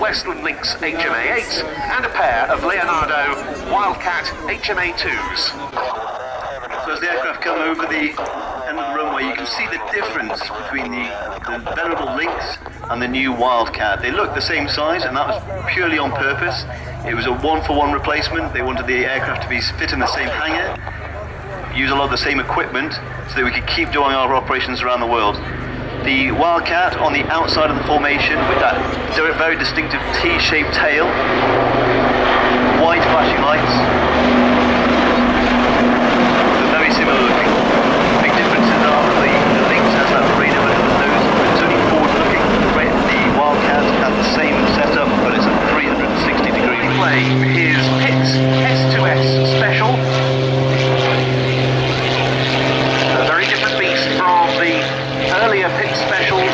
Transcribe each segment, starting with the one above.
Westland Lynx HMA-8s and a pair of Leonardo Wildcat HMA-2s. So as the aircraft come over the end of the runway, you can see the difference between the venerable Lynx and the new Wildcat. They look the same size, and that was purely on purpose. It was a one-for-one replacement. They wanted the aircraft to be fit in the same hangar, use a lot of the same equipment, so that we could keep doing our operations around the world. The Wildcat on the outside of the formation with that very distinctive T-shaped tail, wide flashing lights, they're very similar looking. The big differences are that the Lynx has that radar under the nose, but it's only forward looking. The Wildcat has the same setup, but it's a 360-degree Play his Pitts S2S Special. A very different beast from the earlier Pitts Specials.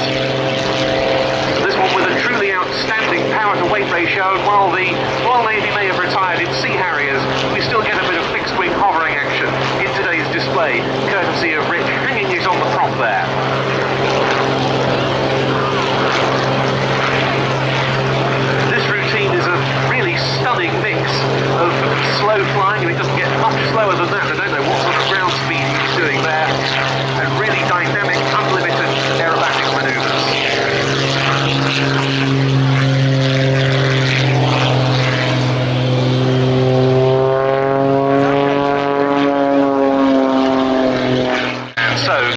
This one with a truly outstanding power-to-weight ratio, and while the Royal Navy may have retired in Sea Harriers, we still get a bit of fixed-wing hovering action in today's display, courtesy of Rich hanging it on the prop there. This routine is a really stunning mix of slow flying, and it doesn't get much slower than that. I don't know what sort of ground speed he's doing there, and really dynamic, unlimited aerobatic maneuvers. And so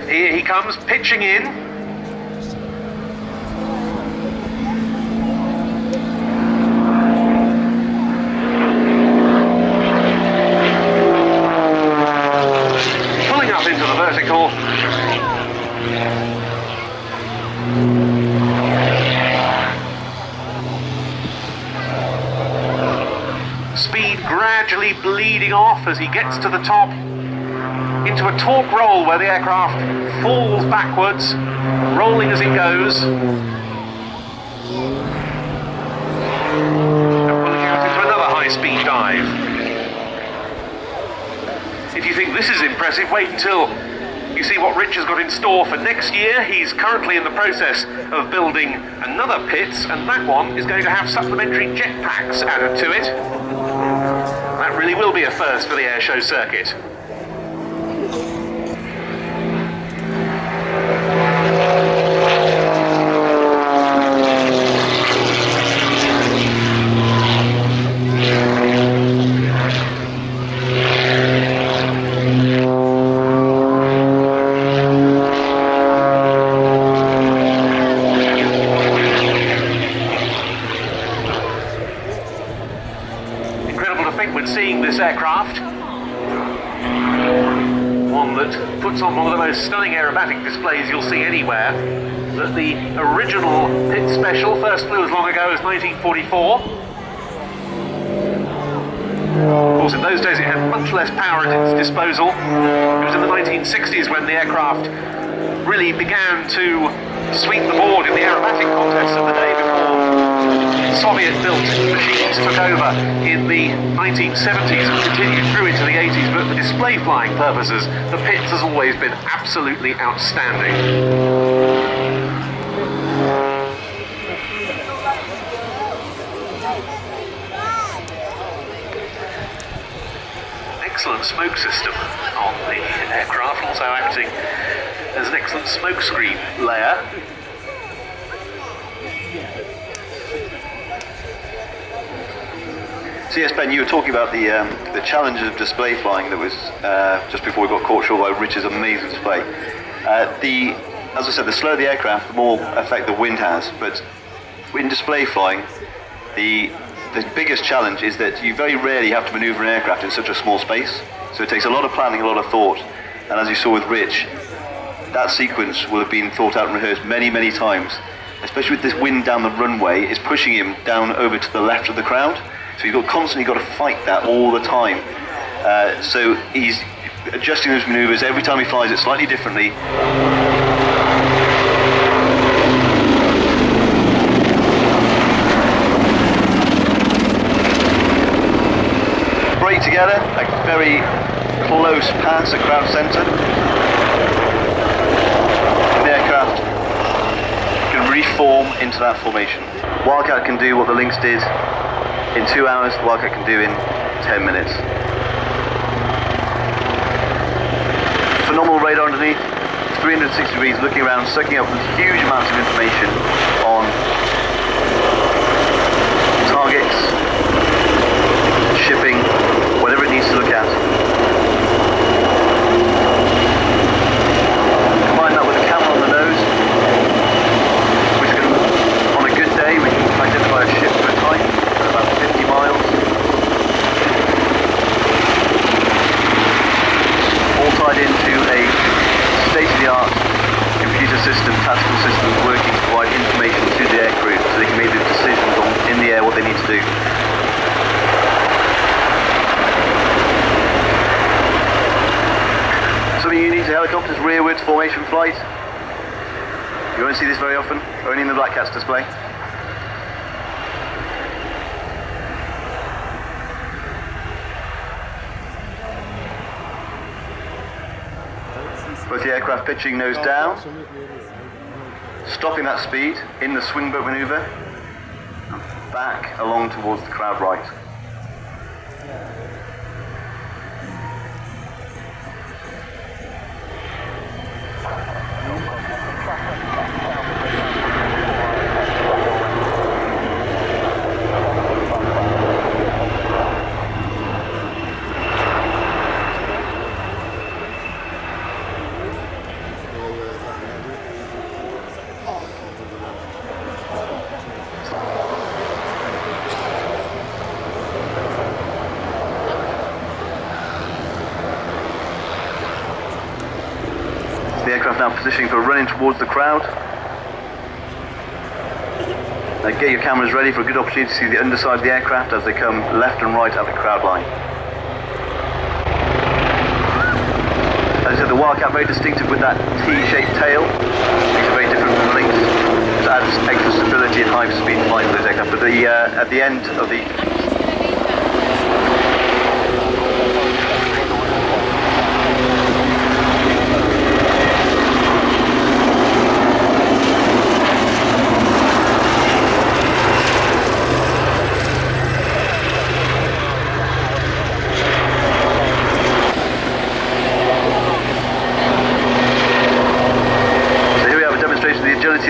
here he comes, pitching in. Pulling up into the vertical. Speed gradually bleeding off as he gets to the top, into a torque roll where the aircraft falls backwards, rolling as it goes. And pulling out into another high-speed dive. If you think this is impressive, wait until you see what Rich has got in store for next year. He's currently in the process of building another Pitts, and that one is going to have supplementary jetpacks added to it. That really will be a first for the airshow circuit. Seeing this aircraft, one that puts on one of the most stunning aerobatic displays you'll see anywhere, that the original Pitts Special first flew as long ago as 1944. Of course, in those days it had much less power at its disposal. It was in the 1960s when the aircraft really began to sweep the board in the aerobatic contests of the day before Soviet-built machines took over in the 1970s and continued through into the 80s, but for display flying purposes, the Pitts has always been absolutely outstanding. Excellent smoke system on the aircraft, also acting as an excellent smoke screen layer. So yes, Ben, you were talking about the challenges of display flying that was just before we got caught short by Rich's amazing display. As I said, the slower the aircraft, the more effect the wind has. But in display flying, the biggest challenge is that you very rarely have to manoeuvre an aircraft in such a small space. So it takes a lot of planning, a lot of thought. And as you saw with Rich, that sequence will have been thought out and rehearsed many, many times. Especially with this wind down the runway, it's pushing him down over to the left of the crowd. So you've constantly got to fight that all the time. So he's adjusting those manoeuvres every time he flies it slightly differently. Brake together, a very close pass at crowd centre. The aircraft can reform into that formation. Wildcat can do what the Lynx did in 2 hours, the Wildcat can do in 10 minutes. Phenomenal radar underneath, 360 degrees looking around, sucking up huge amounts of information on targets, shipping, whatever it needs to look at. Combine that with a camera on the nose, which can, on a good day, we can identify a ship per time. About 50 miles. All tied into a state-of-the-art computer system, tactical system working to provide information to the aircrew so they can make the decisions on in the air what they need to do. Something unique to helicopters, rearward formation flight. You won't see this very often, only in the Black Cat's display. Both the aircraft pitching nose down, stopping that speed in the swing boat manoeuvre, and back along towards the crowd right. The aircraft now positioning for running towards the crowd. Now get your cameras ready for a good opportunity to see the underside of the aircraft as they come left and right at the crowd line. As I said, the Wildcat very distinctive with that T-shaped tail. Makes it very different from the Lynx. It adds extra stability and high speed flight for those aircraft. But at the end of the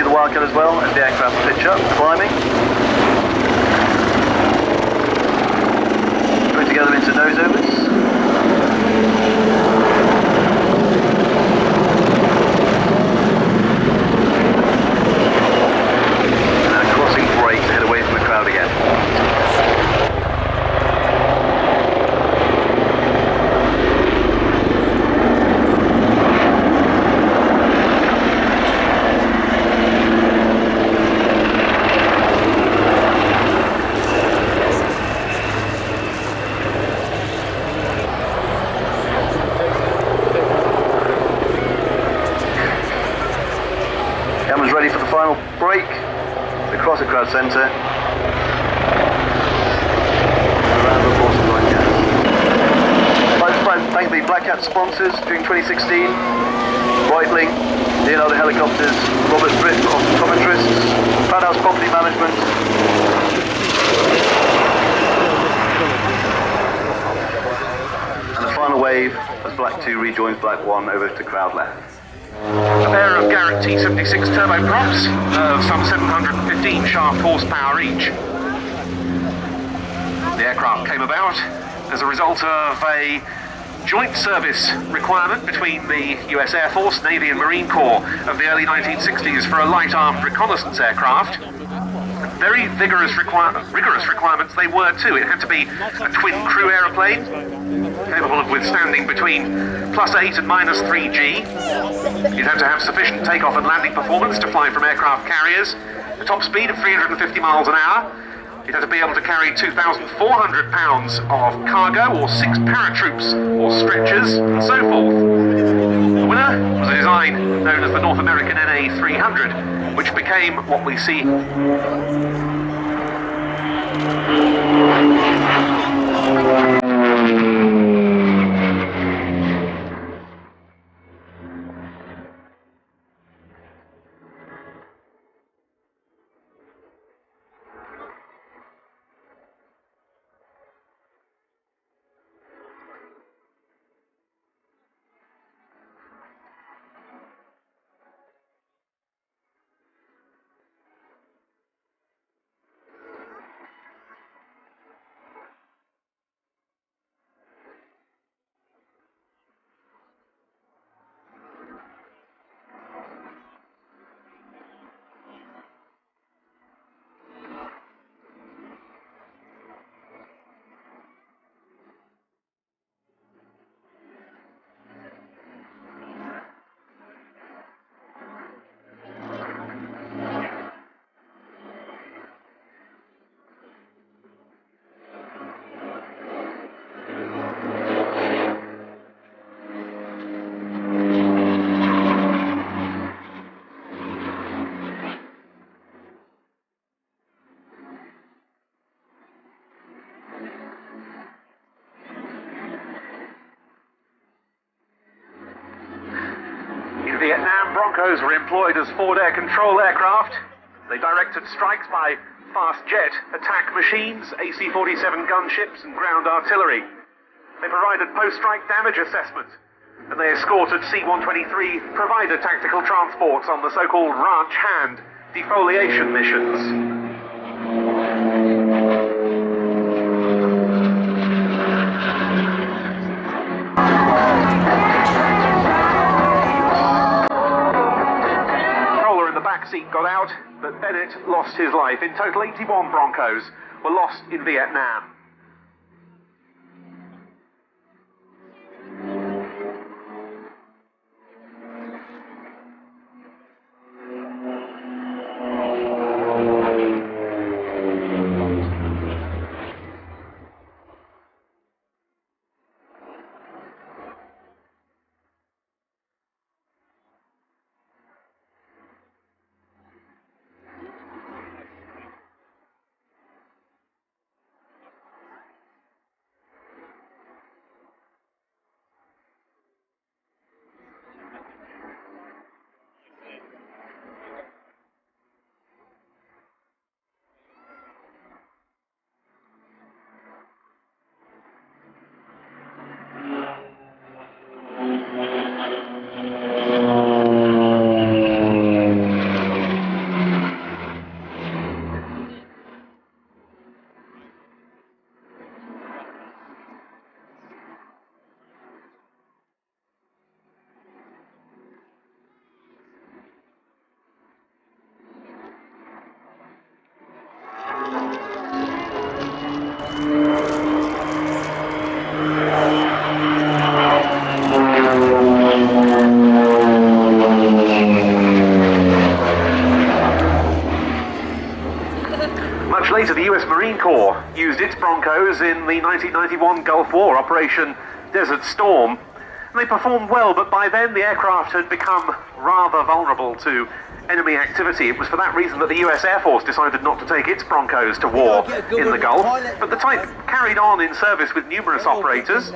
of the Wildcat as well, as the aircraft pitch up, climbing. Going together into nose overs. And now crossing brake to head away from the crowd again. Cameras ready for the final break. Across the crowd centre. Wildcat sponsors during 2016. Breitling, Leonardo Helicopters, Robert Britt, optometrists, Padhouse Property Management. And the final wave as Black 2 rejoins Black 1 over to crowd left. A pair of Garrett T76 turboprops of some 715 shaft horsepower each. The aircraft came about as a result of a joint service requirement between the US Air Force, Navy and Marine Corps of the early 1960s for a light armed reconnaissance aircraft. Very rigorous requirements they were too. It had to be a twin crew aeroplane, capable of withstanding between +8 and -3 G. You'd have to have sufficient takeoff and landing performance to fly from aircraft carriers, a top speed of 350 miles an hour. You'd have to be able to carry 2,400 pounds of cargo, or 6 paratroops, or stretchers, and so forth. The winner was a design known as the North American NA-300, which became what we see. Vietnam, Broncos were employed as forward air control aircraft. They directed strikes by fast jet attack machines, AC-47 gunships and ground artillery. They provided post-strike damage assessment, and they escorted C-123 provider tactical transports on the so-called ranch hand defoliation missions. Seat got out, but Bennett lost his life. In total, 81 Broncos were lost in Vietnam. Later, the US Marine Corps used its Broncos in the 1991 Gulf War, Operation Desert Storm. And they performed well, but by then the aircraft had become rather vulnerable to enemy activity. It was for that reason that the US Air Force decided not to take its Broncos to war in the Gulf. But the type carried on in service with numerous operators.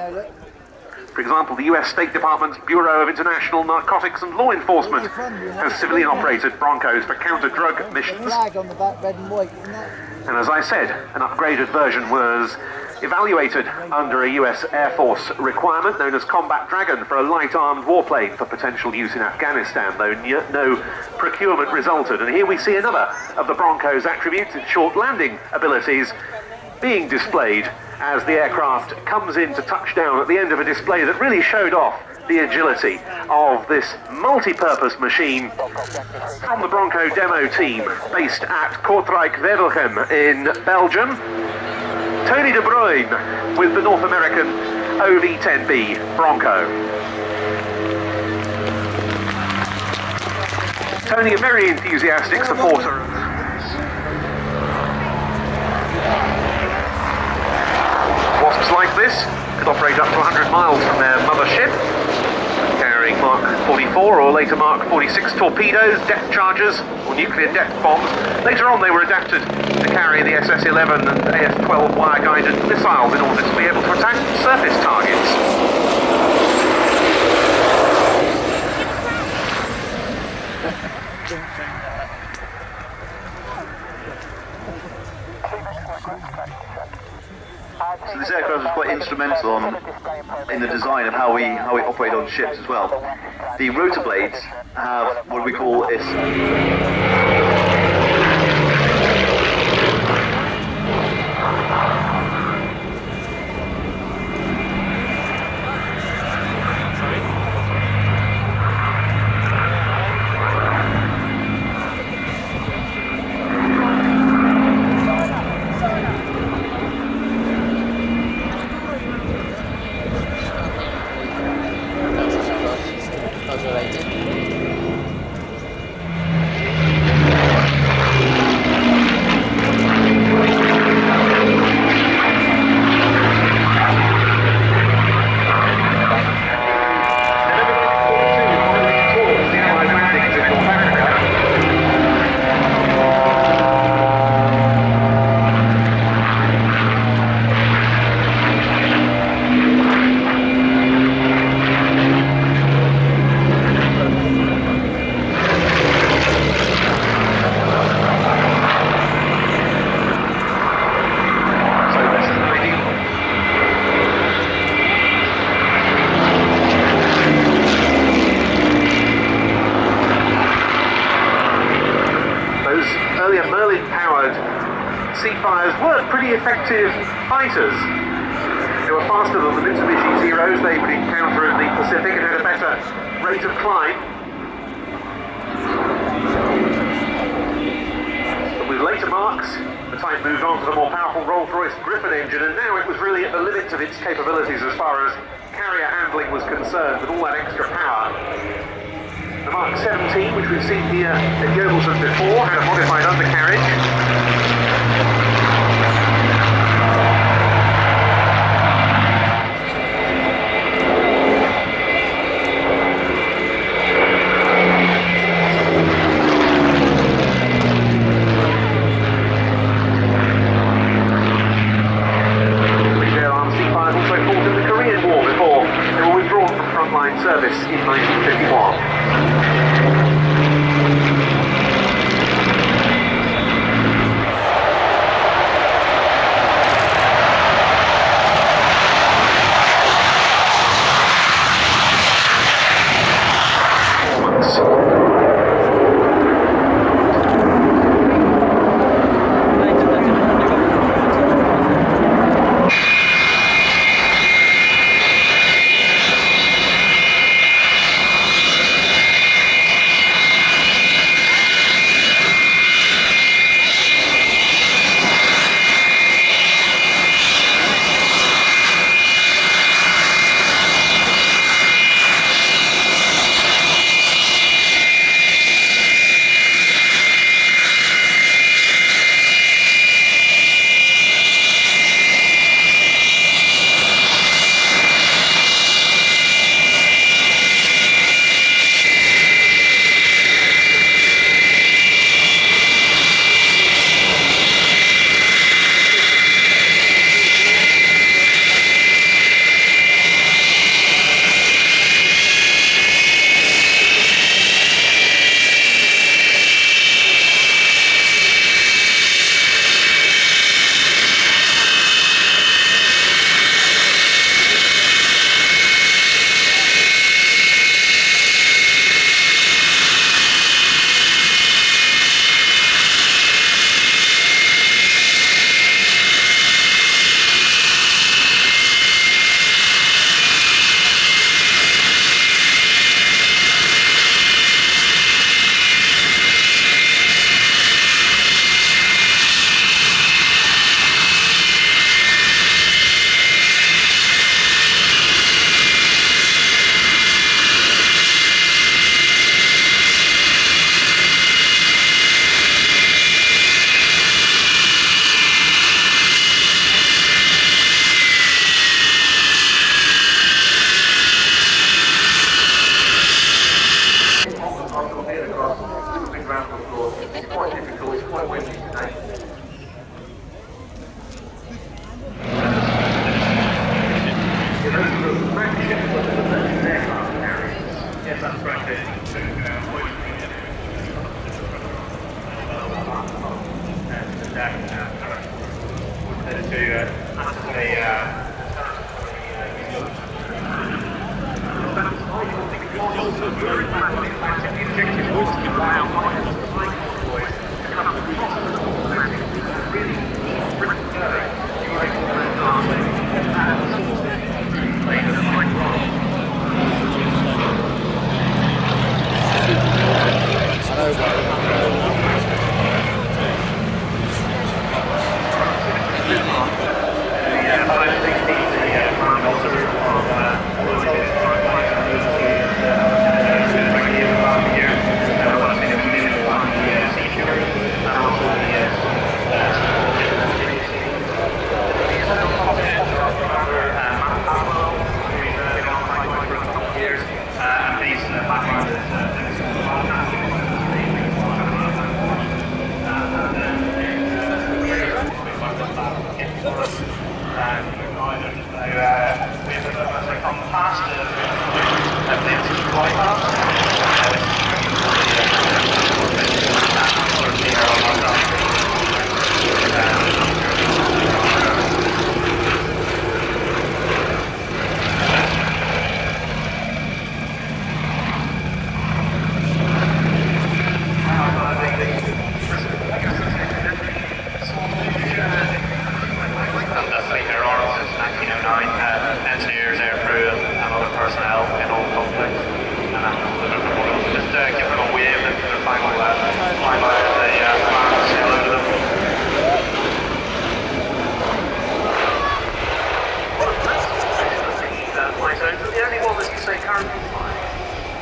For example, the US State Department's Bureau of International Narcotics and Law Enforcement has civilian-operated Broncos for counter-drug missions. On the back, red and white, isn't that? And as I said, an upgraded version was evaluated under a US Air Force requirement known as Combat Dragon for a light-armed warplane for potential use in Afghanistan, though no procurement resulted. And here we see another of the Bronco's attributes, its short landing abilities, being displayed as the aircraft comes in to touch down at the end of a display that really showed off the agility of this multi-purpose machine from the Bronco demo team based at Corsair Yeovilton in Belgium. Tony De Bruyne with the North American OV-10B Bronco. Tony, a very enthusiastic supporter. Wasps like this could operate up to 100 miles from their mothership, carrying Mark 44 or later Mark 46 torpedoes, depth chargers, or nuclear depth bombs. Later on they were adapted to carry the SS-11 and AS-12 wire-guided missiles in order to be able to attack surface targets. So this aircraft was quite instrumental in the design of how we operate on ships as well. The rotor blades have what we call effective fighters. They were faster than the Mitsubishi Zeros they would encounter in the Pacific and had a better rate of climb. But with later marks, the type moved on to the more powerful Rolls-Royce Griffon engine, and now it was really at the limit of its capabilities as far as carrier handling was concerned, with all that extra power. The Mark 17, which we've seen here at Yeovilton before, had a modified undercarriage. Service in 1951. Engineers, air crew, and other personnel in all conflicts. Just give them a wave and the final out the sail out of them. The only one that you say currently flying?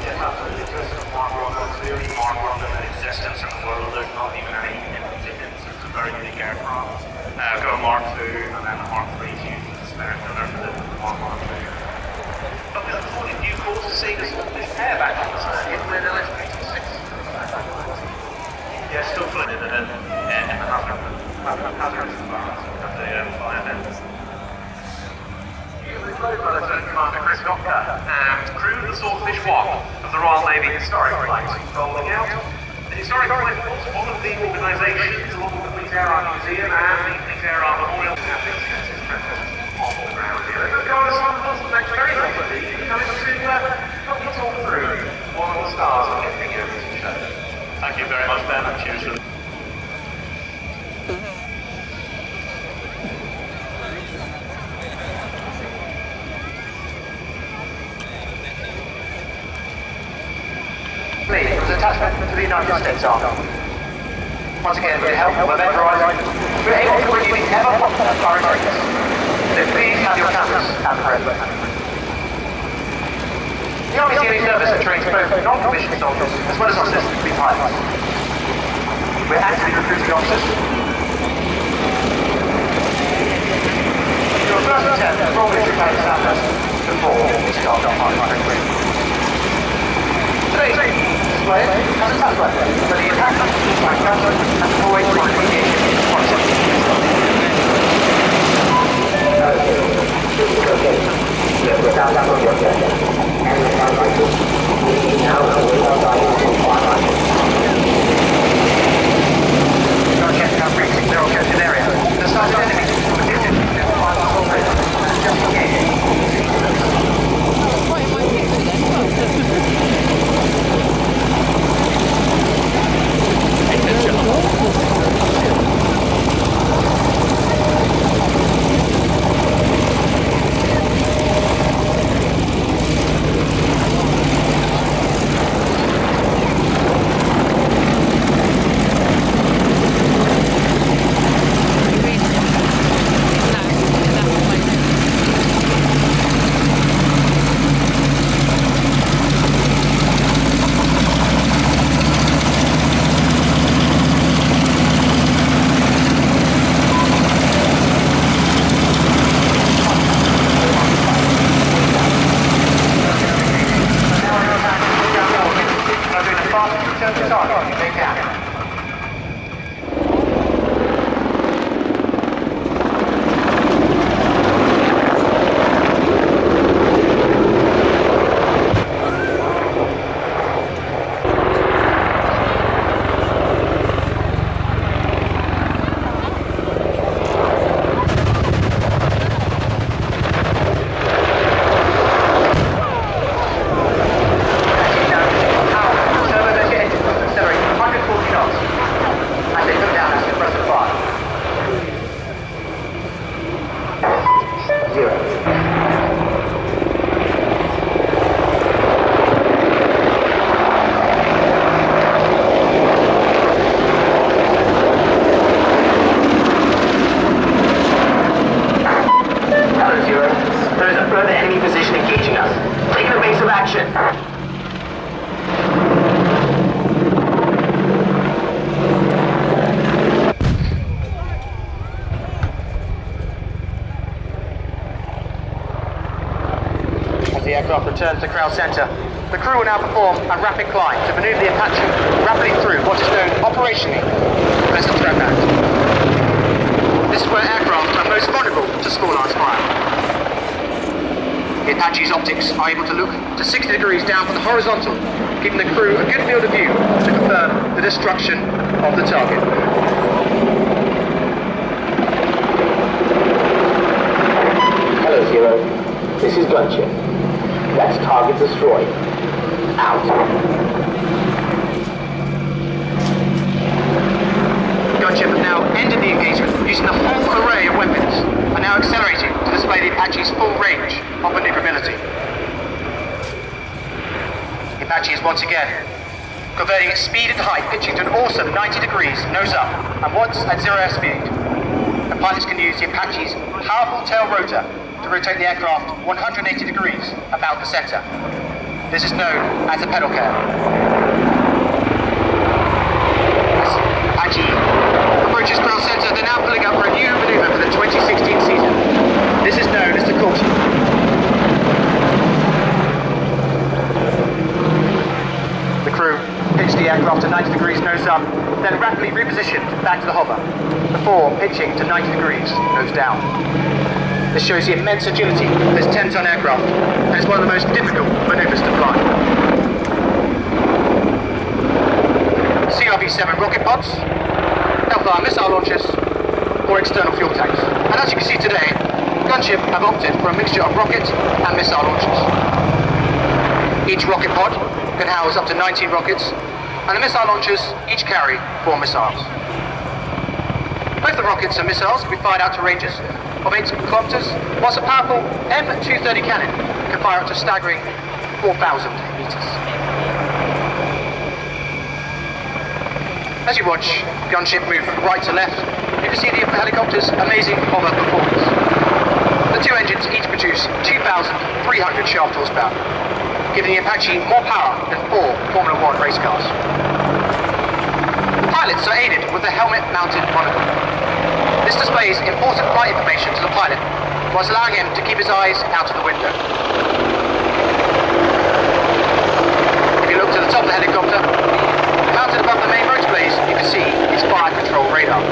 Yes, absolutely. There's a Mark Bronco, it's the only Mark Bronco in existence in the world. There's not even any incidents. It's a very unique aircraft. I've got a Mark II and then a Mark III using the spare filler for the Mark II. But there's a new course to see this pair back on the side. It's an electric 6. Yeah, still flying it in the hazardous environment of the flying end. Commander Chris Gopka and crew of the Swordfish Walk of the Royal Navy Historic Flight rolling out. The Historic Flight was one of the organisations along with the Fleet Air Art Museum and the Fleet Air Art Memorial to have extensive presence on the ground here. They're going to some of the next very lovely coming to help you talk through one of the stars of getting here to the show. Thank you very much, Ben, and cheers for was attachment to the United States Army. Once again, with help of Event Horizon, we're able to bring you the ever-popular RNAS. So please have your cameras at present. The Army Sea Service trains both non-commissioned soldiers as well as officers to be pilots. We're actively recruiting officers. Your first attempt at raw military pilot standards before we start our pilot training. Today's display has a task weapon for the attack, flight counter, and deployed flight aviation Check out reaching zero captain area. The started enemy position and fire operator. Just engage. The aircraft returns to Crowd Center. The crew will now perform a rapid climb to maneuver the Apache rapidly through what is known operationally as a threat band. This is where aircraft are most vulnerable to small arms fire. The Apache's optics are able to look to 60 degrees down from the horizontal, giving the crew a good field of view to confirm the destruction of the target. Hello, Zero. This is Gunship. That's target destroyed. Out. Gunship have now ended the engagement using the full array of weapons and now accelerating to display the Apache's full range of maneuverability. The Apache is once again converting its speed and height, pitching to an awesome 90 degrees nose up, and once at zero airspeed, the pilots can use the Apache's powerful tail rotor to rotate the aircraft 180 degrees about the center. This is known as a pedal cam. As Apache approaches Ground Center, they're now pulling up for a new maneuver for the 2016 season. This is known as the Corsair. The crew pitch the aircraft to 90 degrees nose up, then rapidly repositioned back to the hover, before pitching to 90 degrees nose down. This shows the immense agility of this 10-ton aircraft, and is one of the most difficult maneuvers to fly. CRV-7 rocket pods, Hellfire missile launchers, or external fuel tanks. And as you can see today, Gunship have opted for a mixture of rocket and missile launchers. Each rocket pod can house up to 19 rockets, and the missile launchers each carry 4 missiles. Both the rockets and missiles can be fired out to ranges of 8 kilometers, whilst a powerful M230 cannon can fire up to a staggering 4,000 meters. As you watch Gunship move from right to left, you can see the helicopter's amazing hover performance. The 2 engines each produce 2,300 shaft horsepower, giving the Apache more power than 4 Formula 1 race cars. The pilots are aided with a helmet-mounted monocle. This displays important flight information to the pilot, whilst allowing him to keep his eyes out of the window. If you look to the top of the helicopter, mounted above the main rotor blades, you can see its fire control radar.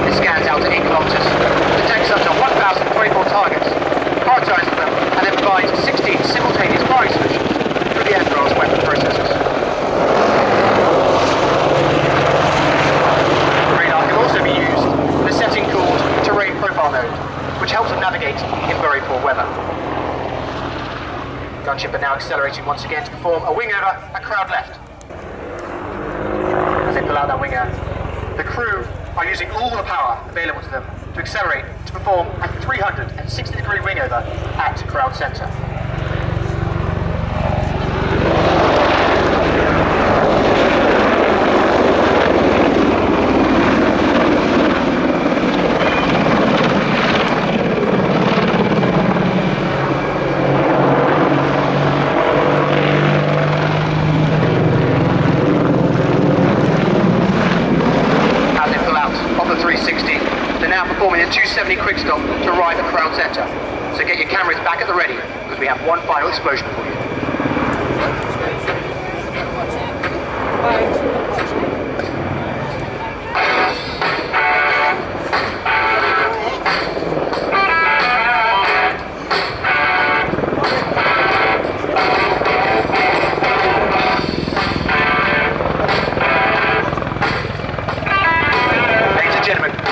It scans out to 8 kilometers, detects up to 1,024 targets, prioritizes them, and then provides 16 simultaneous firing solutions through the aircraft's weapon processors. Setting called Terrain Profile Mode, which helps them navigate in very poor weather. Gunship are now accelerating once again to perform a wing over at crowd left. As they pull out that wing over, the crew are using all the power available to them to accelerate to perform a 360-degree wing over at crowd center. Performing a 270 quick stop to arrive at crowd center. So get your cameras back at the ready, because we have one final explosion for you.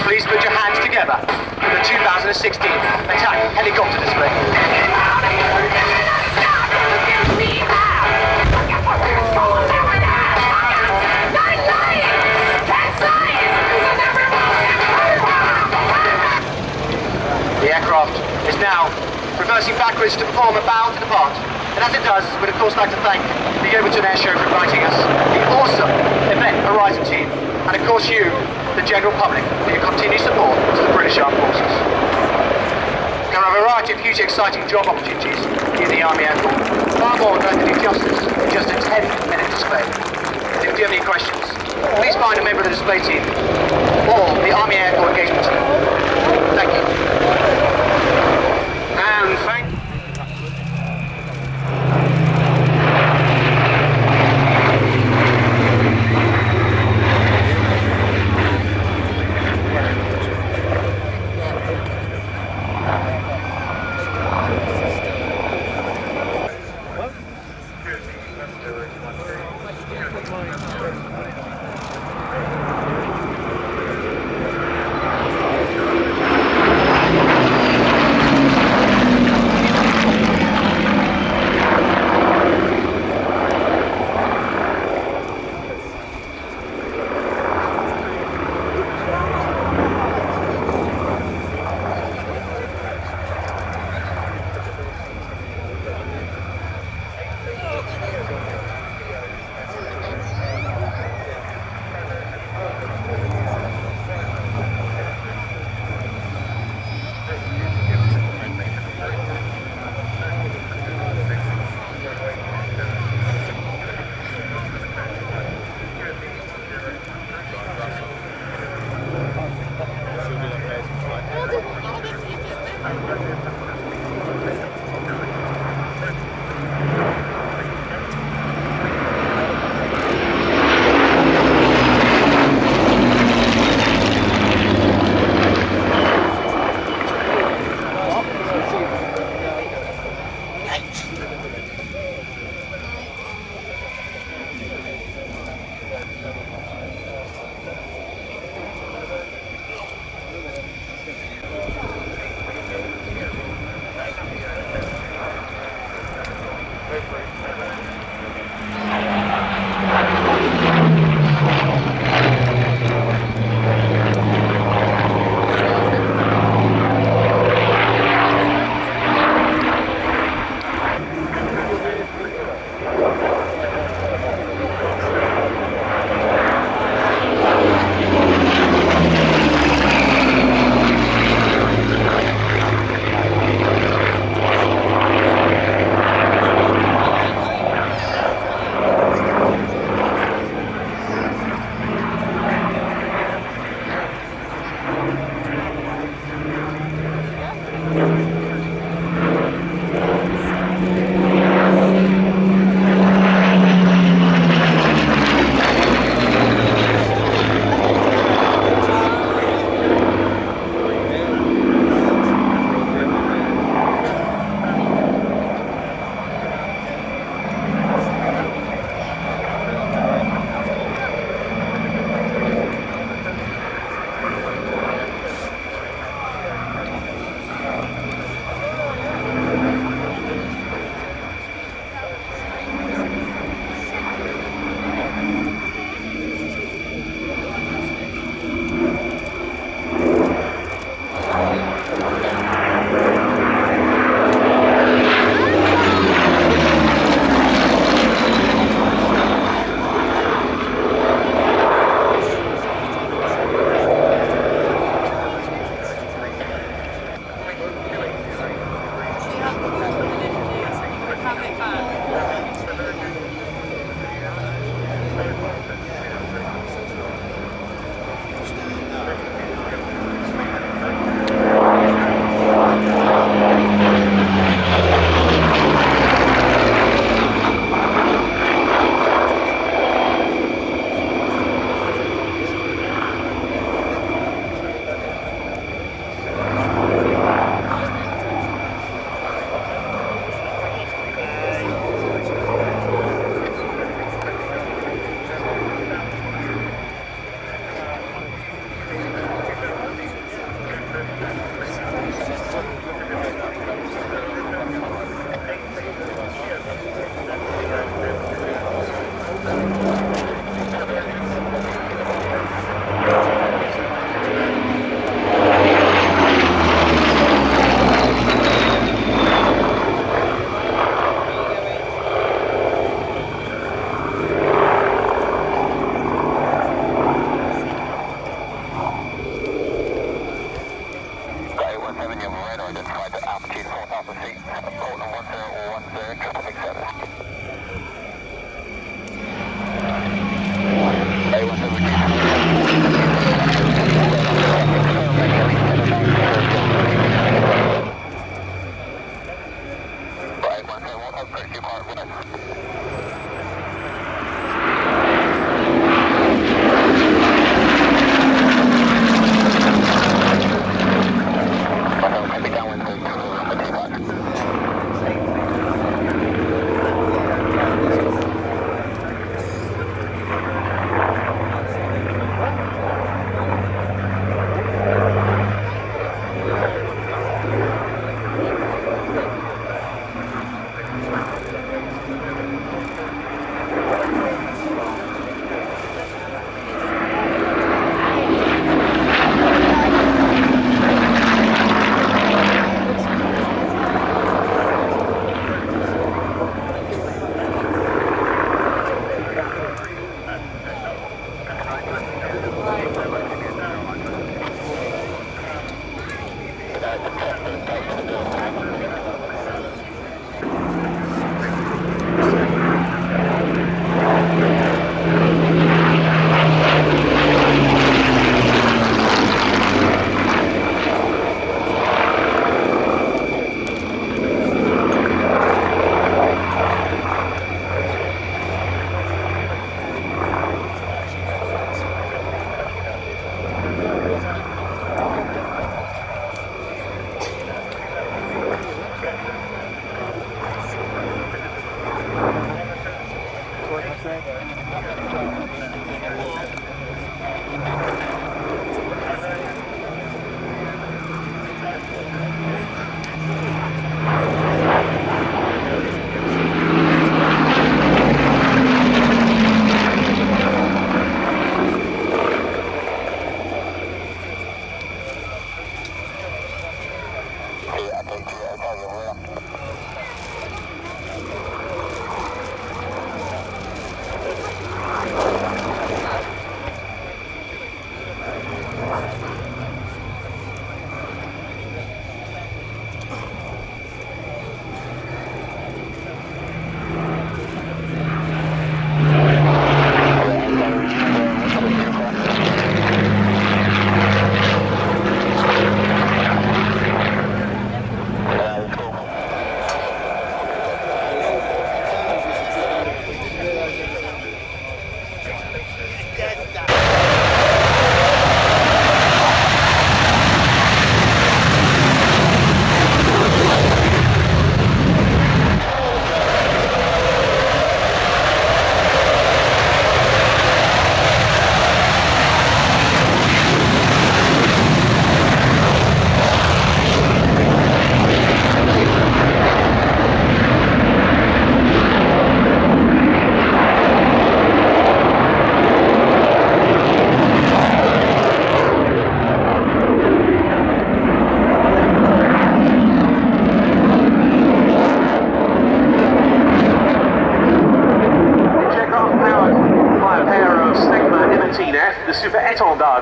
Please put your hands together for the 2016 attack helicopter display. The aircraft is now reversing backwards to perform a bow to depart. And as it does, we'd of course like to thank the Yeovilton Air Show for inviting us, the awesome Event Horizon team, and of course you, the general public, for your continued support to the British Armed Forces. There are a variety of hugely exciting job opportunities in the Army Air Corps, far more than I can do justice in just a 10-minute display. If you have any questions, please find a member of the display team or the Army Air Corps engagement team. Thank you. And thank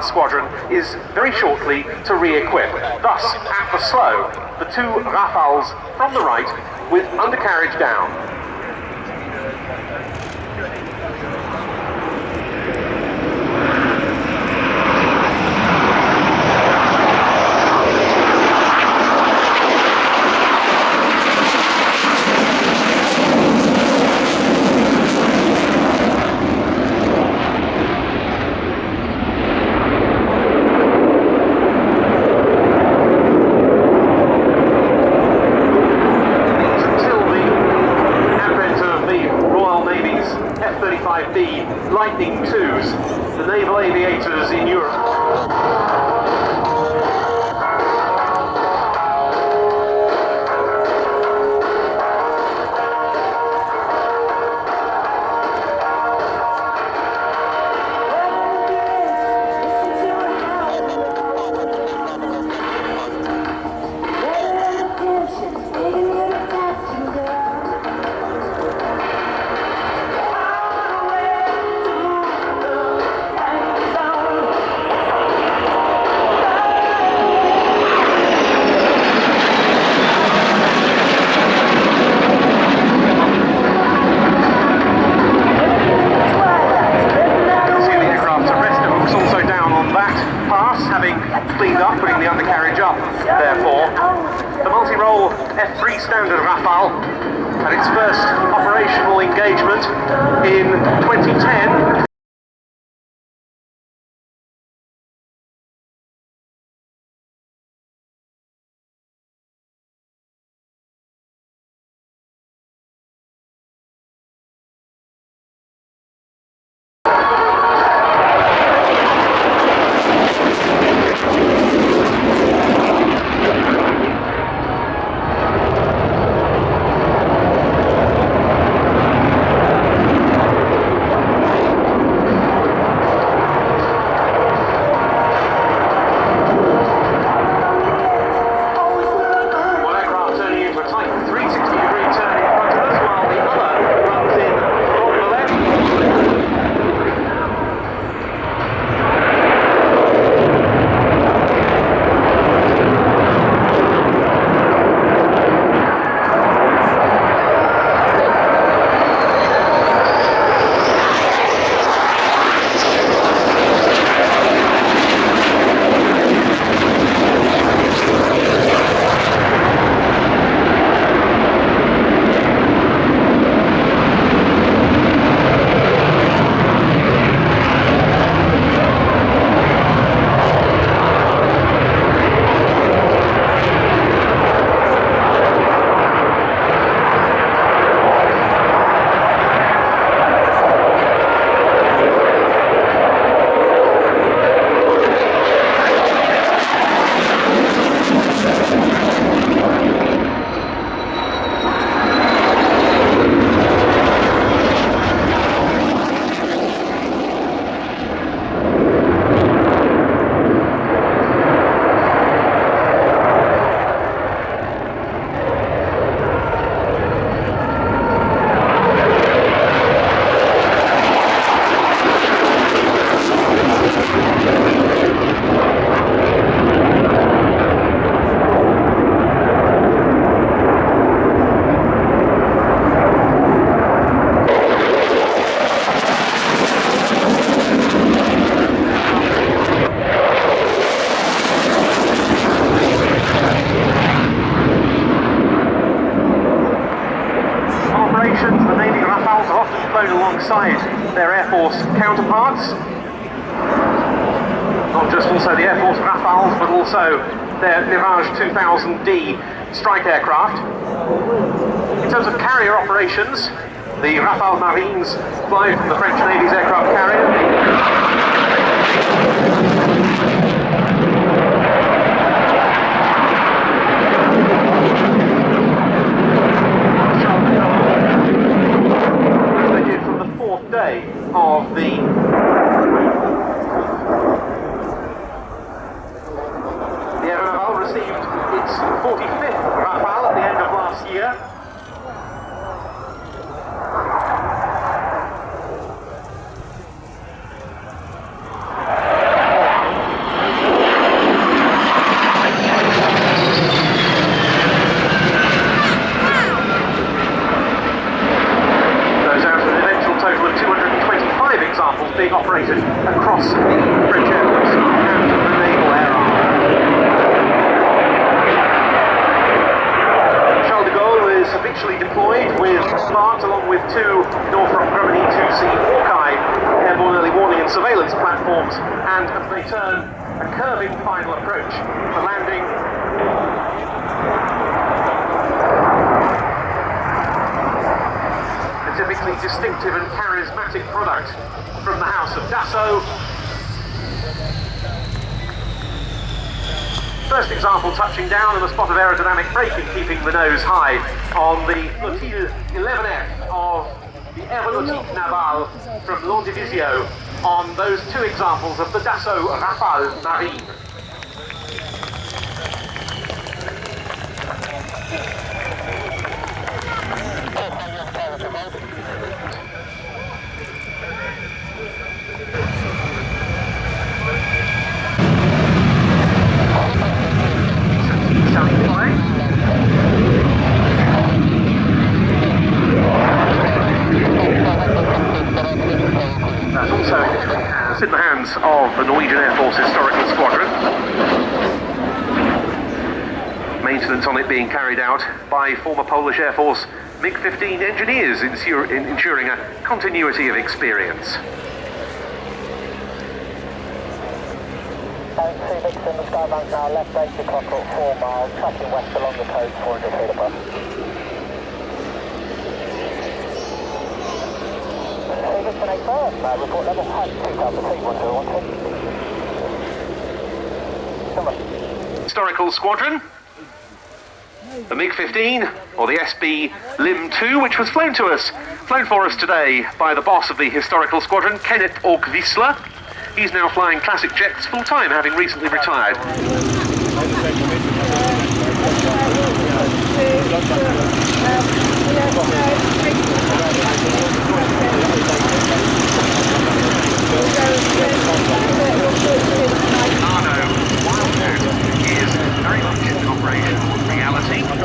Squadron is very shortly to re-equip. Thus, at the slow, the two Rafales from the right with undercarriage down. The multi-role F3 standard Rafale had its first operational engagement in 2010. Alongside their Air Force counterparts, not just also the Air Force Rafales, but also their Mirage 2000D strike aircraft. In terms of carrier operations, the Rafale Marines fly from the French Navy's aircraft carrier. Day of the Rafale received its 45th Rafale at the end of last year. Being operated across the French Air Force and the Naval Air Arm. Charles de Gaulle is habitually deployed with SMART along with two Northrop Grumman E-2C Hawkeye airborne early warning and surveillance platforms, and as they turn a curving final approach for landing, a typically distinctive and charismatic product from the house of Dassault. First example touching down on a spot of aerodynamic braking, keeping the nose high on the Flottille 11F of the Aerobatic Naval from Landivisiau on those two examples of the Dassault Rafale Marine. That's also in the hands of the Norwegian Air Force Historical Squadron. maintenance on it being carried out by former Polish Air Force MiG-15 engineers, ensuring a continuity of experience. Sea Vixen, the skybank now left 80 o'clock at 4 miles, tracking west along the coast, 400 feet above. Sea Vixen 8 report level height 2,000 feet, 1012. Historical Squadron, the MiG-15, or the SB Lim 2, which was flown for us today by the boss of the Historical Squadron, Kenneth Orkvisler. He's now flying classic jets full-time, having recently retired. Arno Wildcat is very much in operation reality, but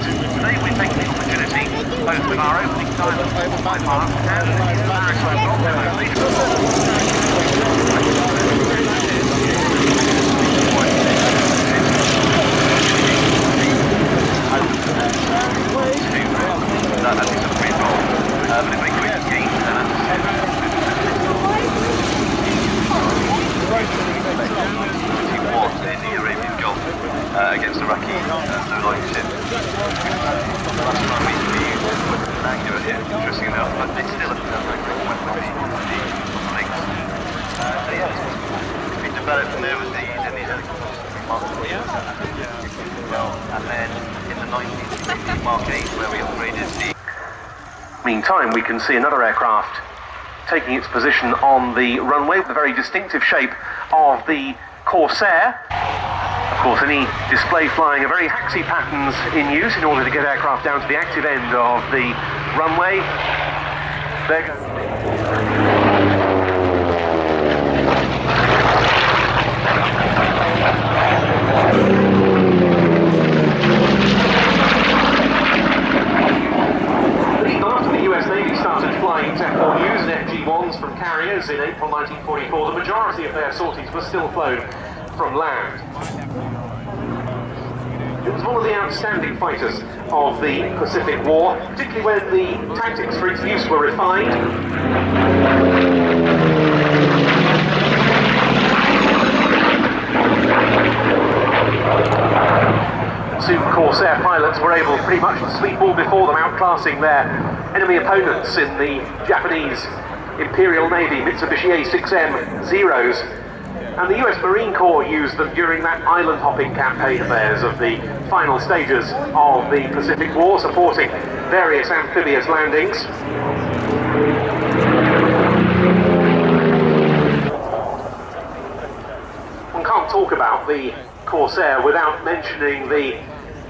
today we're taking the opportunity, both with our opening time of 5 miles and the maritime Bronco. Against Iraqi low-lying ship. Last time we put an angular here, interesting enough, but it's still a went with the Lynx. So yeah, it's been developed from there with the Mark III. And then in the 1960s, Mark 8, where we upgraded the... Meantime, we can see another aircraft taking its position on the runway with the very distinctive shape of the Corsair. Of course, any display flying are very haxy patterns in use in order to get aircraft down to the active end of the runway. There goes. After the US Navy started flying Typhoons and FG-1s from carriers in April 1944, the majority of their sorties were still flown from land. It was one of the outstanding fighters of the Pacific War, particularly when the tactics for its use were refined. Soon Corsair pilots were able pretty much to sweep all before them, outclassing their enemy opponents in the Japanese Imperial Navy Mitsubishi A6M Zeros. And the US Marine Corps used them during that island hopping campaign of theirs of the final stages of the Pacific War, supporting various amphibious landings. One can't talk about the Corsair without mentioning the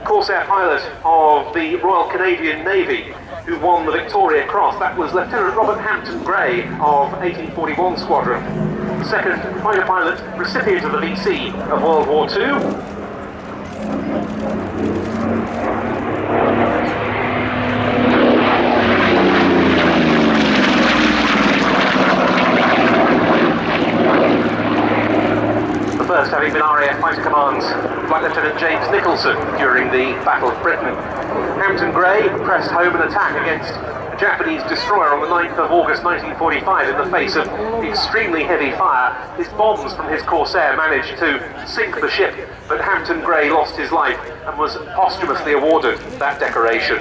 Corsair pilot of the Royal Canadian Navy who won the Victoria Cross. That was Lieutenant Robert Hampton Gray of 1841 Squadron. Second fighter pilot recipient of the VC of World War II. The first having been RAF Fighter Command's Flight Lieutenant James Nicholson during the Battle of Britain. Hampton Gray pressed home an attack against Japanese destroyer on the 9th of August 1945 in the face of extremely heavy fire. His bombs from his Corsair managed to sink the ship, but Hampton Gray lost his life and was posthumously awarded that decoration.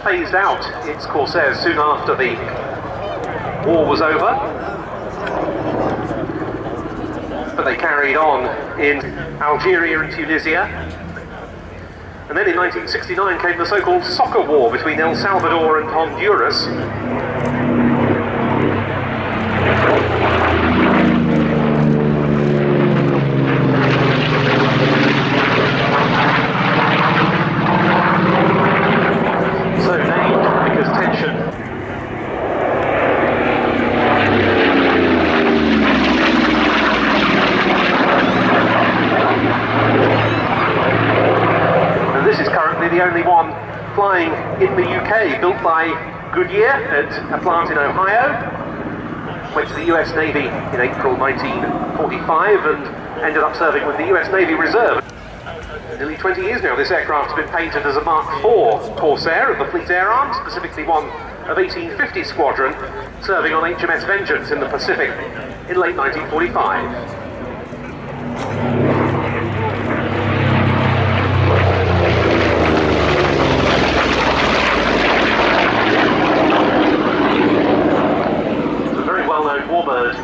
Phased out its Corsairs soon after the war was over, but they carried on in Algeria and Tunisia, and then in 1969 came the so-called soccer war between El Salvador and Honduras. in the UK, built by Goodyear at a plant in Ohio. Went to the US Navy in April 1945 and ended up serving with the US Navy Reserve. Nearly 20 years now, this aircraft has been painted as a Mark IV Corsair of the Fleet Air Arm, specifically one of 1850 Squadron, serving on HMS Vengeance in the Pacific in late 1945. Well-known warbird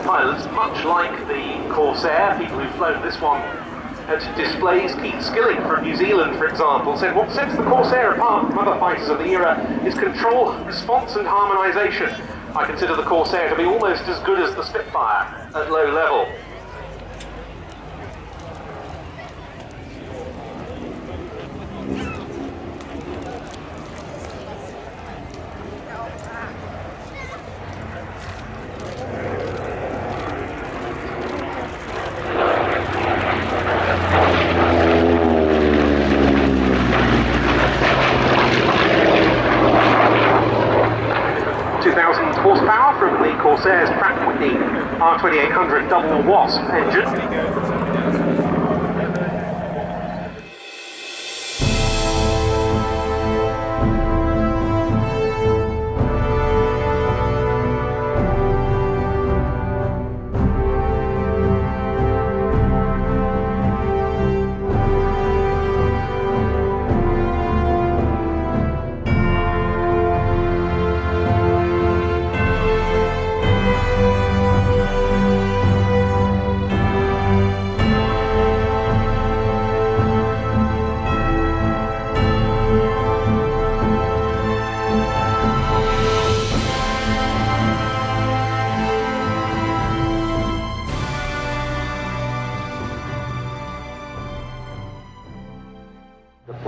pilots, much like the Corsair, people who've flown this one at displays. Keith Skilling from New Zealand, for example, said what sets the Corsair apart from other fighters of the era is control, response and harmonisation. I consider the Corsair to be almost as good as the Spitfire at low level. Horsepower from the Corsair's Pratt & Whitney R2800 double Wasp engine.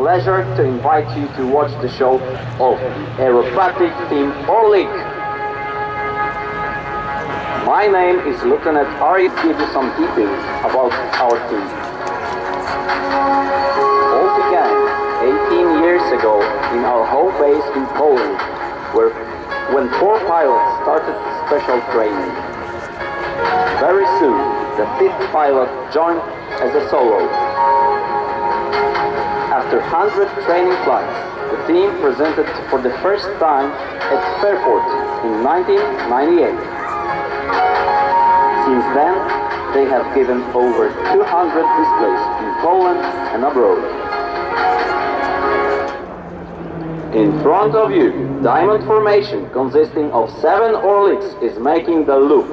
pleasure to invite you to watch the show of the aerobatic team Orlik. My name is Lieutenant Ari. Give you some details about our team. All began 18 years ago in our home base in Poland, when 4 pilots started special training. Very soon, the 5th pilot joined as a solo. After 100 training flights, the team presented for the first time at Fairport in 1998. Since then, they have given over 200 displays in Poland and abroad. In front of you, diamond formation consisting of 7 Orliks is making the loop.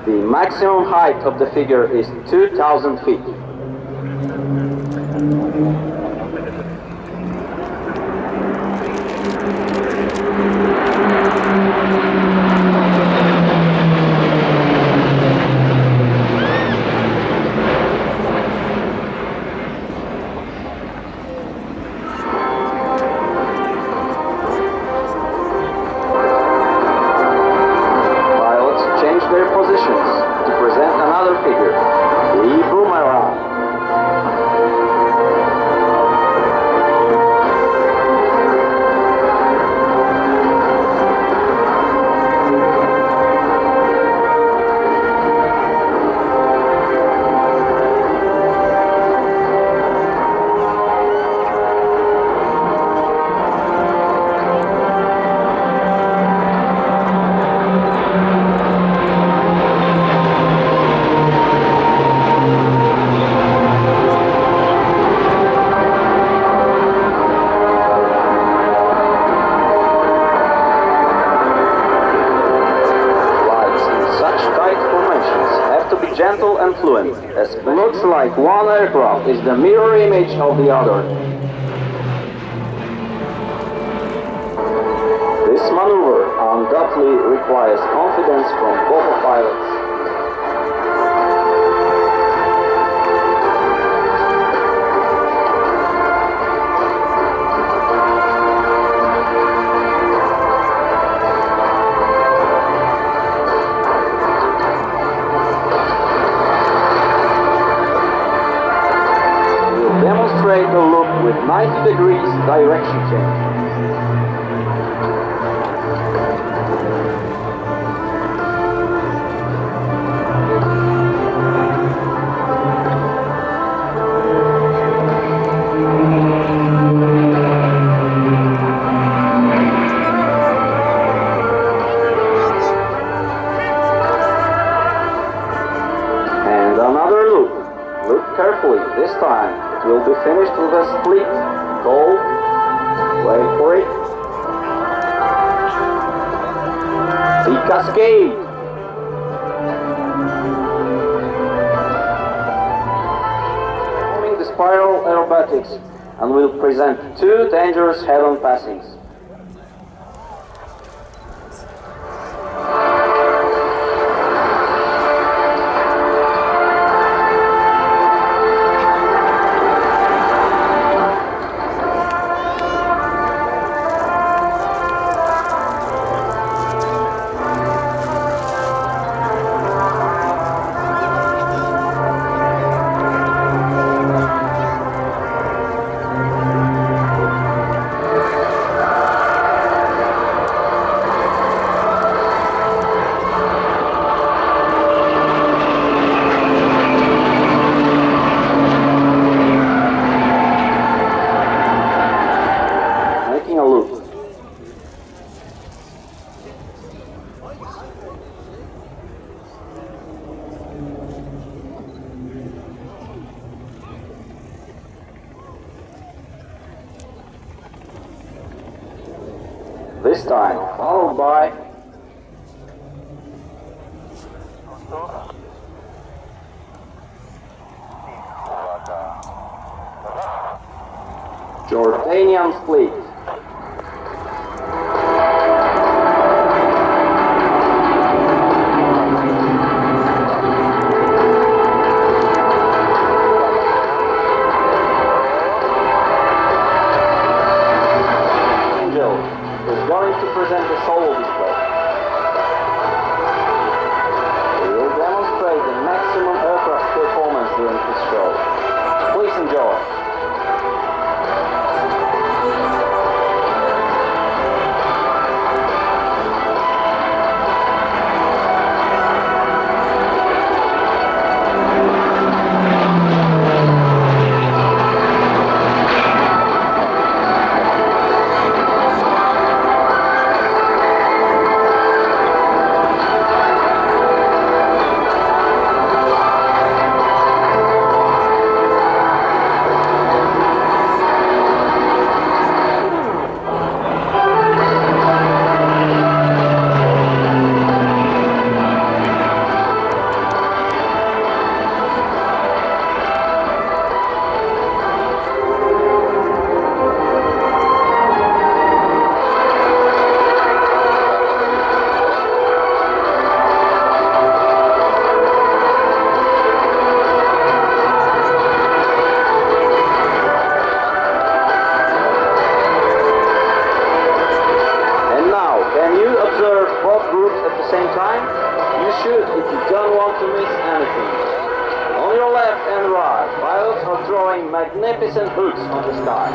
The maximum height of the figure is 2,000 feet. Their positions to present another figure, the boomerang. Gentle and fluent, as looks like one aircraft is the mirror image of the other. This maneuver undoubtedly requires confidence from both pilots. Demonstrate the loop with 9 90 degrees direction change. And another loop. Look carefully. This time it will be finished with a split. Hold. Wait for it. The cascade. Forming the spiral aerobatics, and will present two dangerous head-on passings. This time, followed by Jordanian split. Present a solo display. We will demonstrate the maximum aircraft performance during this show. Please enjoy. Magnificent hooks on the sky.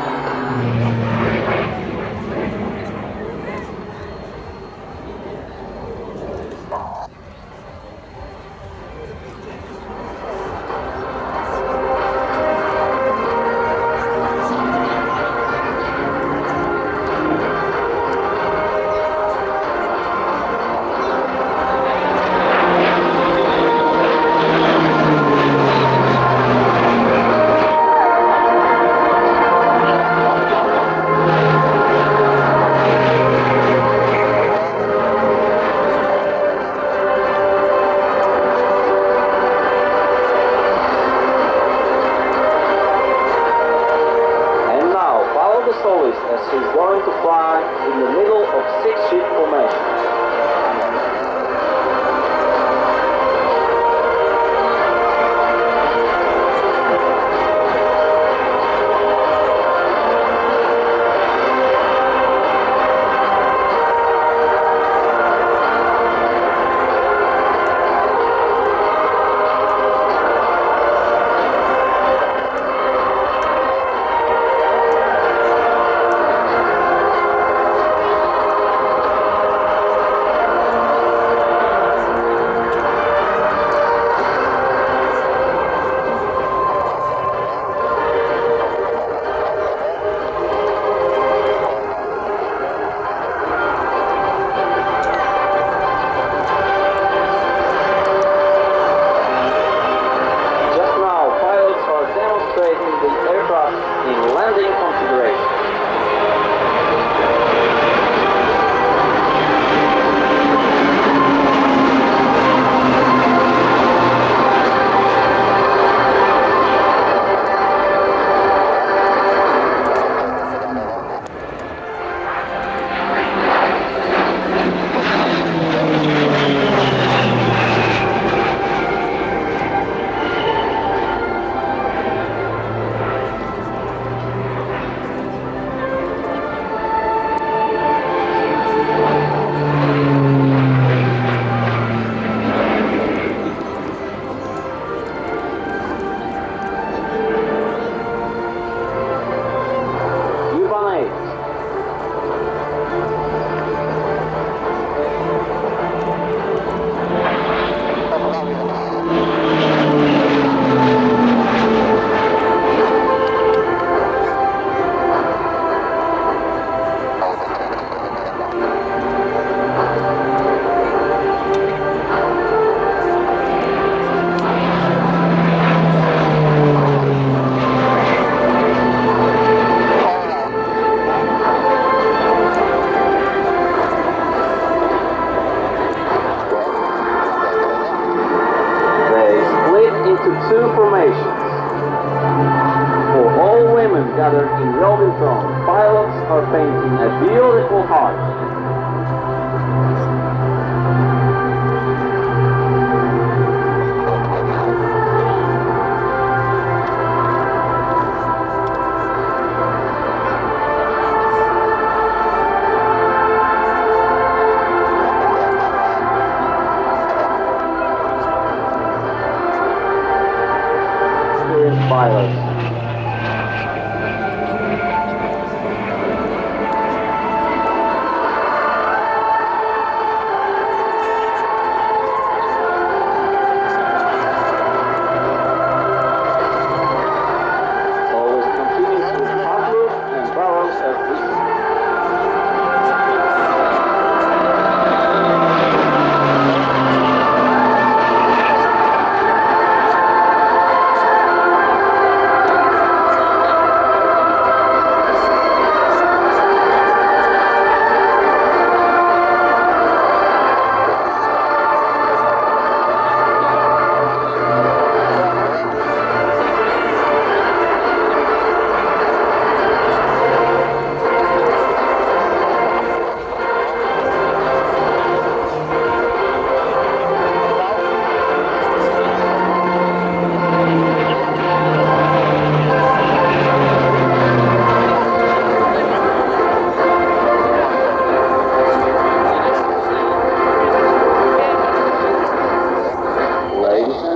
gathered in Yeovilton, pilots are painting a beautiful heart. Pilots. Always continues with outlook and barrels at least.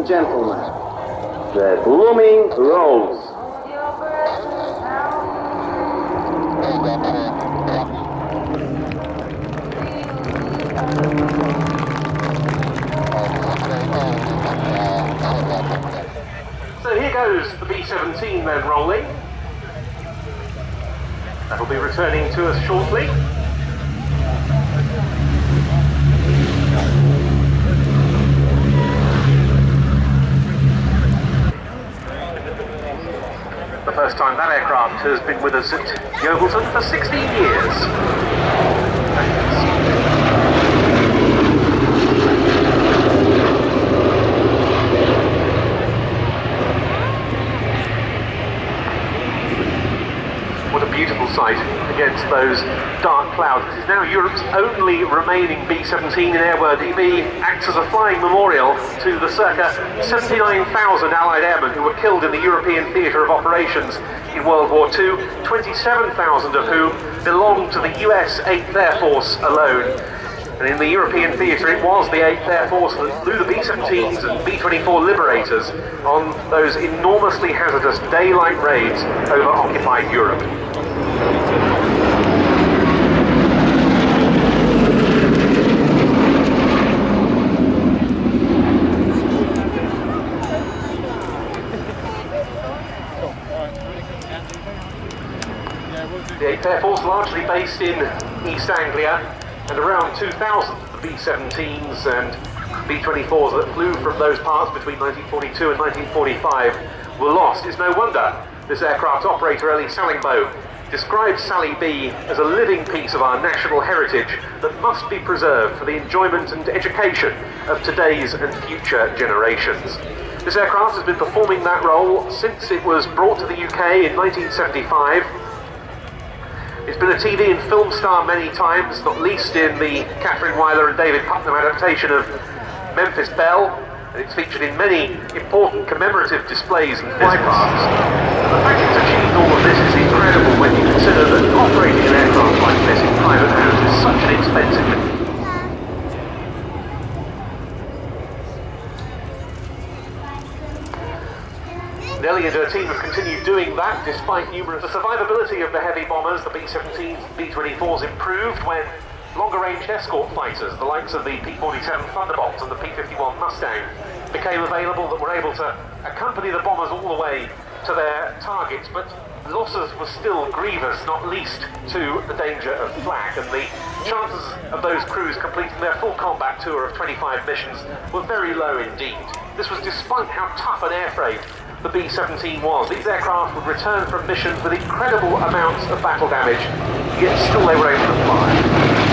Gentlemen, the blooming rose. So here goes the B-17 then rolling. That'll be returning to us shortly. First time that aircraft has been with us at Yeovilton for 16 years. What a beautiful sight against those dark clouds. This is now Europe's only remaining B-17 in airworthy. B acts as a flying memorial to the circa 79,000 Allied airmen who were killed in the European theatre of operations in World War II, 27,000 of whom belonged to the US 8th Air Force alone. And in the European theatre, it was the 8th Air Force that flew the B-17s and B-24 Liberators on those enormously hazardous daylight raids over occupied Europe. The 8th Air Force largely based in East Anglia, and around 2,000 of the B-17s and B-24s that flew from those parts between 1942 and 1945 were lost. It's no wonder this aircraft operator, Ellie Sallingbow, describes Sally B as a living piece of our national heritage that must be preserved for the enjoyment and education of today's and future generations. This aircraft has been performing that role since it was brought to the UK in 1975. It's been a TV and film star many times, not least in the Catherine Weiler and David Putnam adaptation of Memphis Belle, and it's featured in many important commemorative displays and flypasts. The fact it's achieved all of this is incredible when you consider that operating an aircraft like this in private hands is such an expensive thing. Nellie and her team have continued doing that despite numerous... The survivability of the heavy bombers, the B-17s, B-24s, improved when longer-range escort fighters, the likes of the P-47 Thunderbolt and the P-51 Mustang, became available that were able to accompany the bombers all the way to their targets, but losses were still grievous, not least to the danger of flak, and the chances of those crews completing their full combat tour of 25 missions were very low indeed. This was despite how tough an airframe the B-17 was. These aircraft would return from missions with incredible amounts of battle damage, yet still they were able to fly.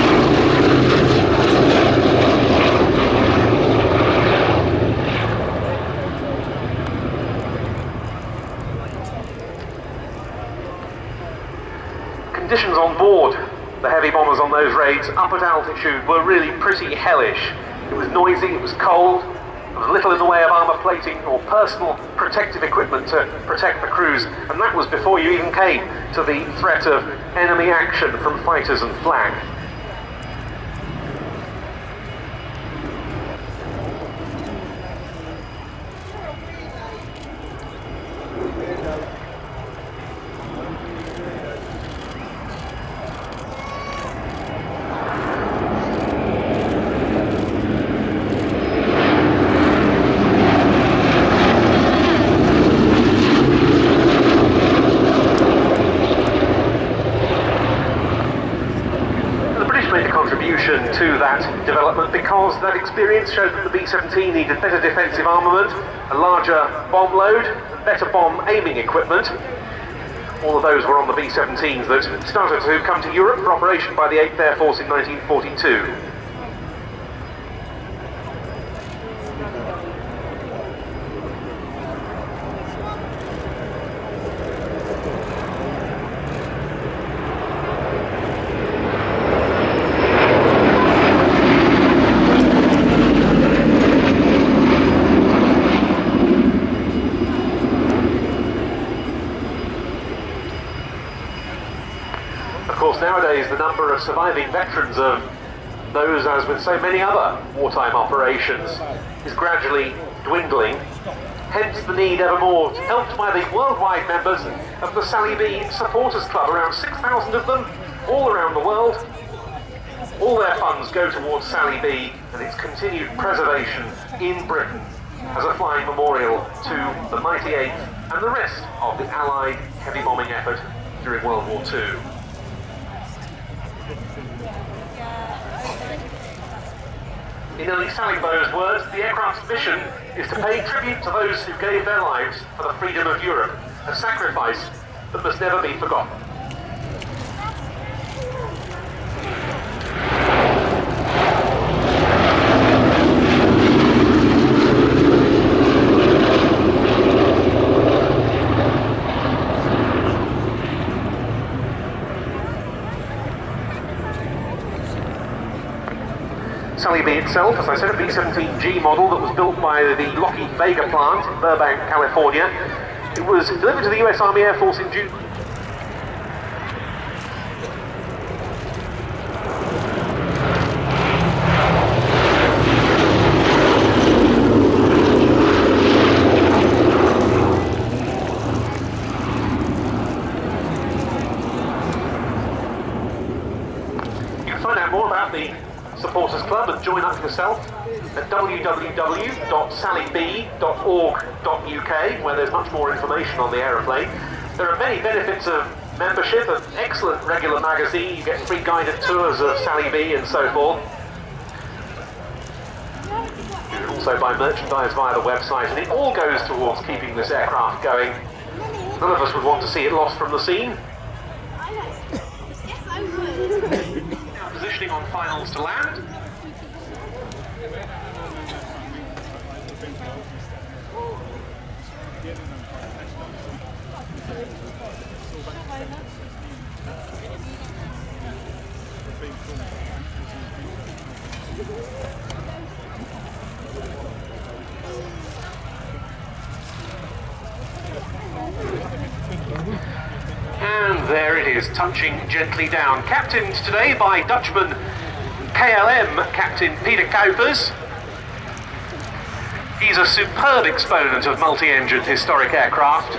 days up at altitude were really pretty hellish. It was noisy, it was cold, there was little in the way of armour plating or personal protective equipment to protect the crews, and that was before you even came to the threat of enemy action from fighters and flag. To that development because that experience showed that the B-17 needed better defensive armament, a larger bomb load, better bomb aiming equipment. All of those were on the B-17s that started to come to Europe for operation by the 8th Air Force in 1942. Nowadays, the number of surviving veterans of those, as with so many other wartime operations, is gradually dwindling. Hence the need evermore, helped by the worldwide members of the Sally B Supporters Club, around 6,000 of them, all around the world. All their funds go towards Sally B and its continued preservation in Britain as a flying memorial to the mighty 8th and the rest of the Allied heavy bombing effort during World War II. In Ellie Sallingbo's words, the aircraft's mission is to pay tribute to those who gave their lives for the freedom of Europe, a sacrifice that must never be forgotten. Sally B itself, as I said, a B-17G model that was built by the Lockheed Vega plant in Burbank, California. It was delivered to the US Army Air Force in June. You can find out more about the Supporters Club and join up yourself at www.sallyb.org.uk, where there's much more information on the aeroplane. There are many benefits of membership, an excellent regular magazine, you get free guided tours of Sally B and so forth. You can also buy merchandise via the website, and it all goes towards keeping this aircraft going. None of us would want to see it lost from the scene. Positioning on finals to land. And there it is, touching gently down. Captained today by Dutchman KLM Captain Peter Kuipers. He's a superb exponent of multi-engined historic aircraft.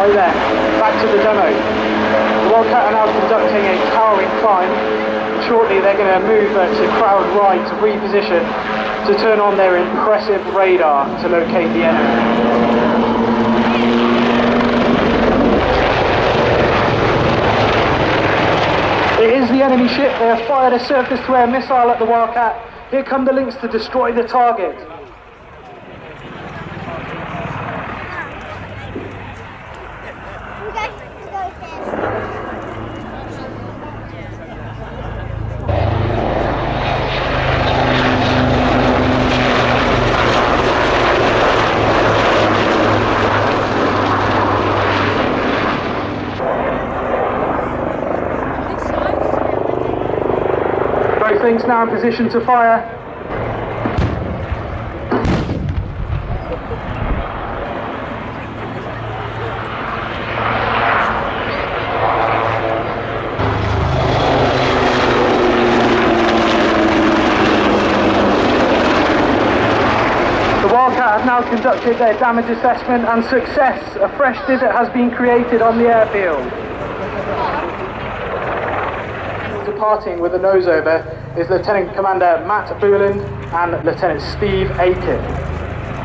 right there. Back to the demo. The Wildcat are now conducting a towering climb. Shortly they're going to move to crowd right to reposition to turn on their impressive radar to locate the enemy. It is the enemy ship. They have fired a surface-to-air missile at the Wildcat. Here come the Lynx to destroy the target. Both things now in position to fire. The Wildcat have now conducted their damage assessment and success. A fresh divot has been created on the airfield. Departing with a nose over is Lieutenant Commander Matt Booland and Lieutenant Steve Aiken.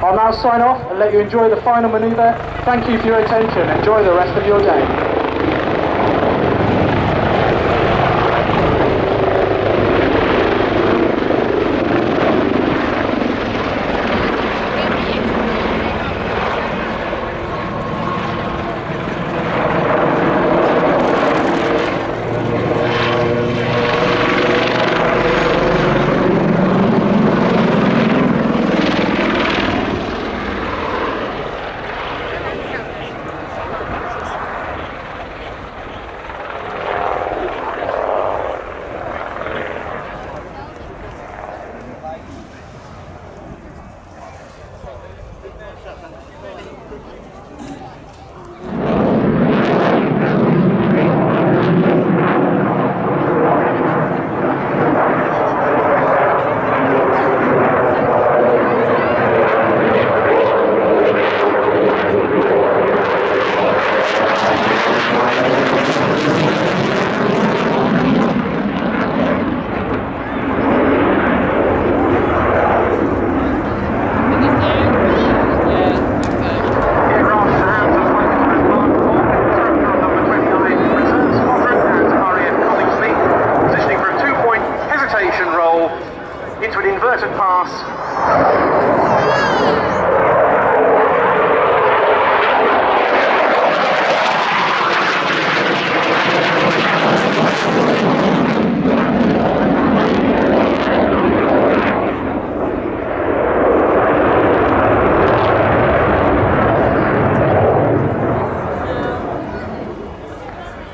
I'll now sign off and let you enjoy the final manoeuvre. Thank you for your attention. Enjoy the rest of your day. Into an inverted pass.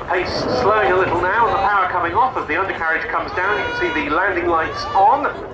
Pace slowing a little now, and the power coming off as the undercarriage comes down. You can see the landing lights on.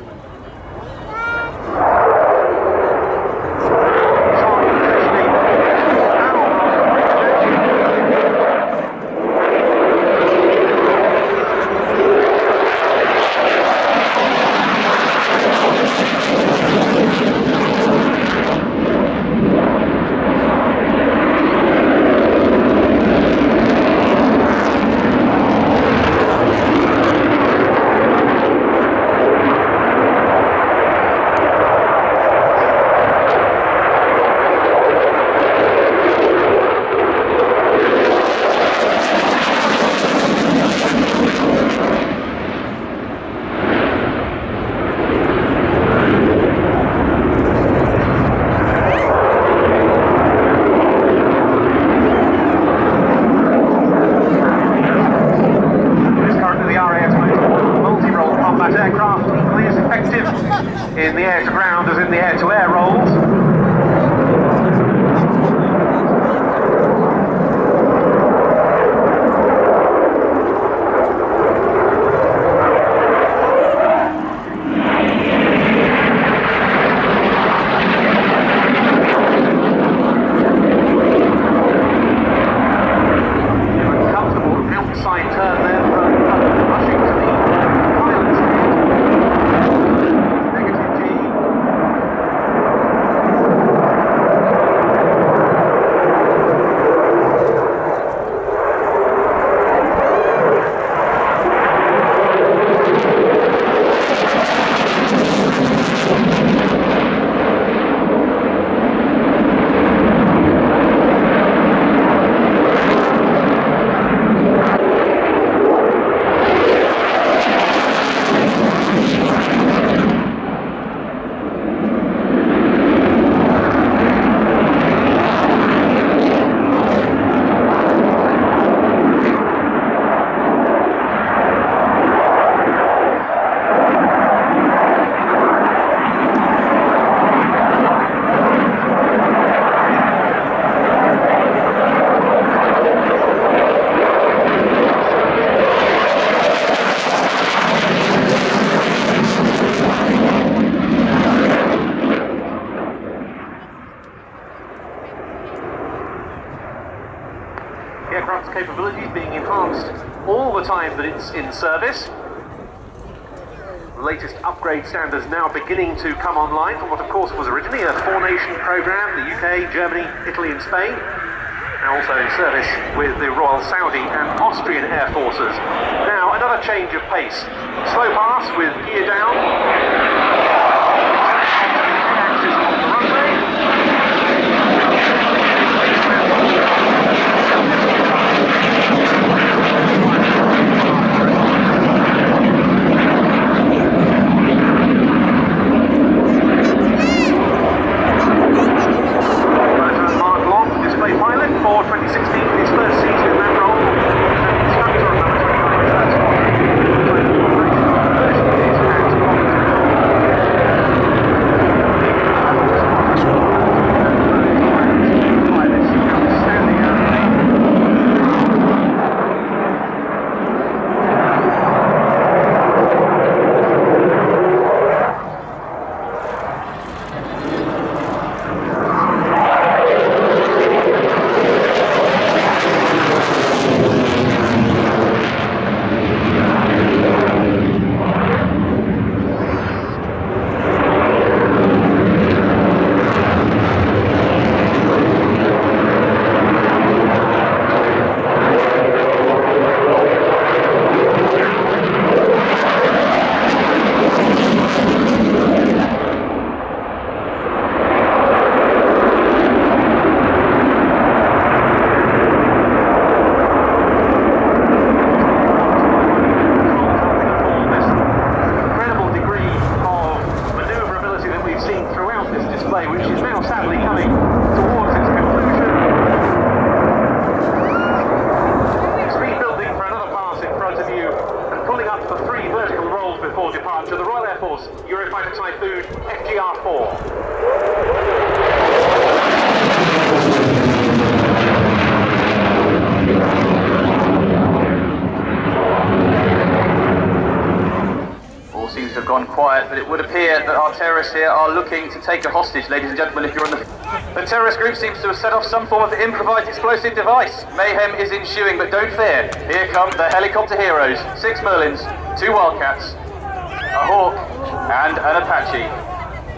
Aircraft equally as effective in the air-to-ground as in the air-to-air roles. The aircraft's capabilities being enhanced all the time that it's in service. The latest upgrade standards now beginning to come online from what of course was originally a four-nation program, the UK, Germany, Italy and Spain. Now also in service with the Royal Saudi and Austrian Air Forces. Now another change of pace. Slow pass with gear down. Axis on the runway. Mark Long, display pilot for 2016, his first season in that role. Instructor on number 5 Typhoon FGR-4. All seems to have gone quiet, but it would appear that our terrorists here are looking to take a hostage, ladies and gentlemen, if you're on the terrorist group seems to have set off some form of improvised explosive device. Mayhem is ensuing, but don't fear. Here come the helicopter heroes. 6 Merlins, 2 Wildcats, a Hawk, and an Apache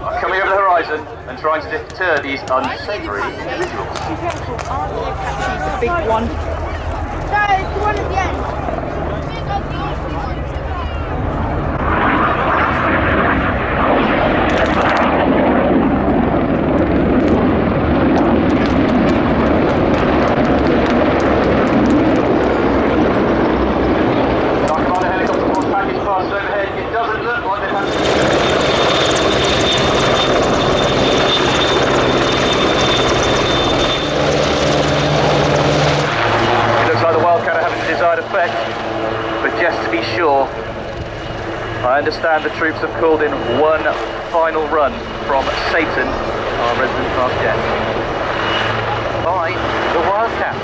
are coming over the horizon and trying to deter these unsavory individuals. Be careful, aren't the Apaches the big one? No, it's the one at the end. I understand the troops have called in one final run from Satan, our resident fast jet, by the Wildcat.